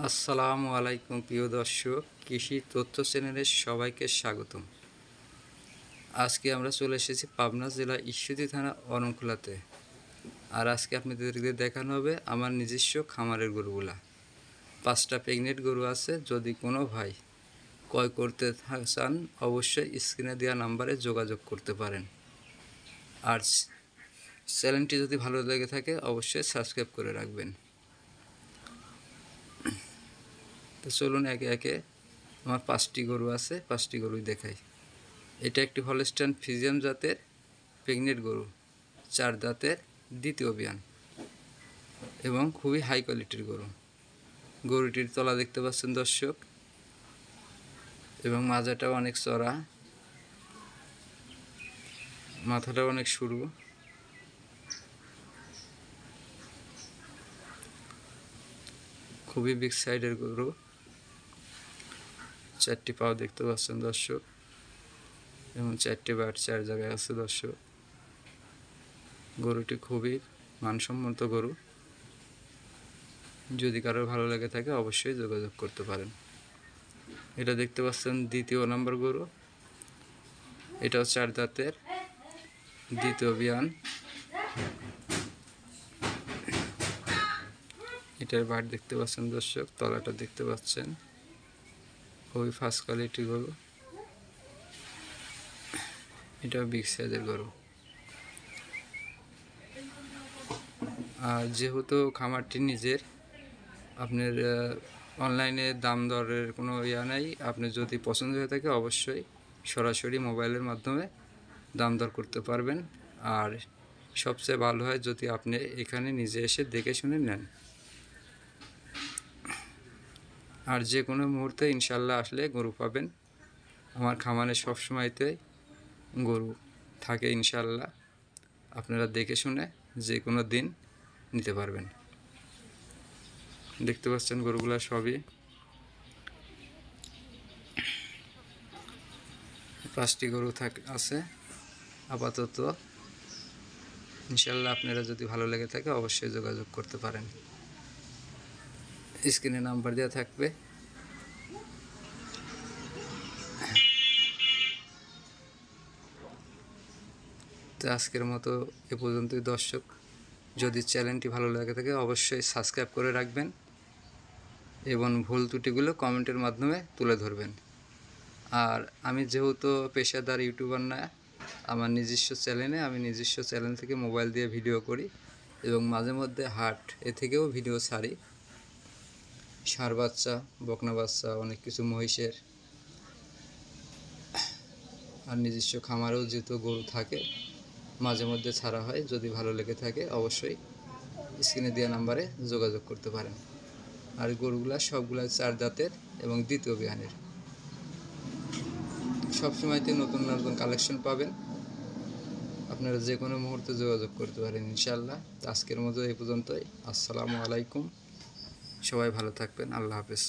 আসসালামু আলাইকুম প্রিয় দর্শক, কৃষি তথ্য চ্যানেলে সবাইকে স্বাগতম। আজকে আমরা চলে এসেছি পাবনা জেলা ঈশ্বরদী থানা অরণখোলাতে। আর আজকে আপনাদেরকে দেখানো হবে আমার নিজস্ব খামারের গরুগুলা। 5টা প্রেগনেন্ট গরু আছে। যদি কোনো ভাই ক্রয় করতে চান অবশ্যই স্ক্রিনে দেওয়া নাম্বারে যোগাযোগ করতে পারেন। আর চ্যানেলটি যদি ভালো লেগে থাকে অবশ্যই সাবস্ক্রাইব করে রাখবেন। তো চলুন একে একে আমার 5টি গরু আছে, 5টি গরুই দেখাই। এটা একটি হলস্টাইন ফ্রিজিয়ান জাতের প্রেগনেন্ট গরু, 4 দাঁতের দ্বিতীয় বিয়ান এবং খুবই হাই কোয়ালিটির গরু। গরুটির তলা দেখতে পাচ্ছেন দর্শক, এবং মাজাটাও অনেক চড়া, মাথাটাও অনেক সরু। খুবই বিগ সাইডের গরু। 4টি পাও দেখতে পাচ্ছেন দর্শক, এবং 4টি বাট 4 জায়গায় আছে দর্শক। গরুটি খুবই মানসম্মত গরু। যদি কারোর ভালো লেগে থাকে অবশ্যই যোগাযোগ করতে পারেন। এটা দেখতে পাচ্ছেন দ্বিতীয় নম্বর গরু, এটাও 4 দাঁতের দ্বিতীয় বিয়ান। এটার বাট দেখতে পাচ্ছেন দর্শক, তলাটা দেখতে পাচ্ছেন, খুবই ফার্স্ট কোয়ালিটি গরু। এটাও বিগ সাইজের গরু। আর যেহেতু খামারটি নিজের, আপনার অনলাইনে দাম দরের কোনো নেই। আপনি যদি পছন্দ হয়ে থাকে অবশ্যই সরাসরি মোবাইলের মাধ্যমে দাম দর করতে পারবেন। আর সবচেয়ে ভালো হয় যদি আপনি এখানে নিজে এসে দেখে শুনে নেন। আর যে কোনো মুহূর্তে ইনশাল্লাহ আসলে গরু পাবেন। আমার খামারে সবসময়তে গরু থাকে ইনশাল্লাহ। আপনারা দেখে শুনে যে কোনো দিন নিতে পারবেন। দেখতে পাচ্ছেন গরুগুলা সবই 5টি গরু আছে আপাতত। ইনশাল্লাহ আপনারা যদি ভালো লেগে থাকে অবশ্যই যোগাযোগ করতে পারেন। স্ক্রিনে নাম্বার দেওয়া থাকবে। তো আজকের মতো এ পর্যন্তই দর্শক। যদি চ্যানেলটি ভালো লাগে থাকে অবশ্যই সাবস্ক্রাইব করে রাখবেন এবং ভুল ত্রুটিগুলো কমেন্টের মাধ্যমে তুলে ধরবেন। আর আমি যেহেতু পেশাদার ইউটিউবার না, আমার নিজস্ব চ্যানেল থেকে মোবাইল দিয়ে ভিডিও করি এবং মাঝে মধ্যে হাট থেকেও ভিডিও ছাড়ি। ষাঁড় বাচ্চা, বকনা বাচ্চা, অনেক কিছু মহিষের। আর নিজস্ব খামারেও যেহেতু গরু থাকে মাঝে মধ্যে ছাড়া হয়। যদি ভালো লেগে থাকে অবশ্যই স্ক্রিনে দেওয়া নাম্বারে যোগাযোগ করতে পারেন। আর গরুগুলা সবগুলা 4 দাঁতের এবং দ্বিতীয় বিয়ানের। সবসময়তে নতুন নতুন কালেকশন পাবেন। আপনারা যে কোনো মুহূর্তে যোগাযোগ করতে পারেন ইনশাল্লাহ। আজকের মতো এই পর্যন্তই। আসসালামু আলাইকুম, সবাই ভালো থাকবেন। আল্লাহ হাফেজ।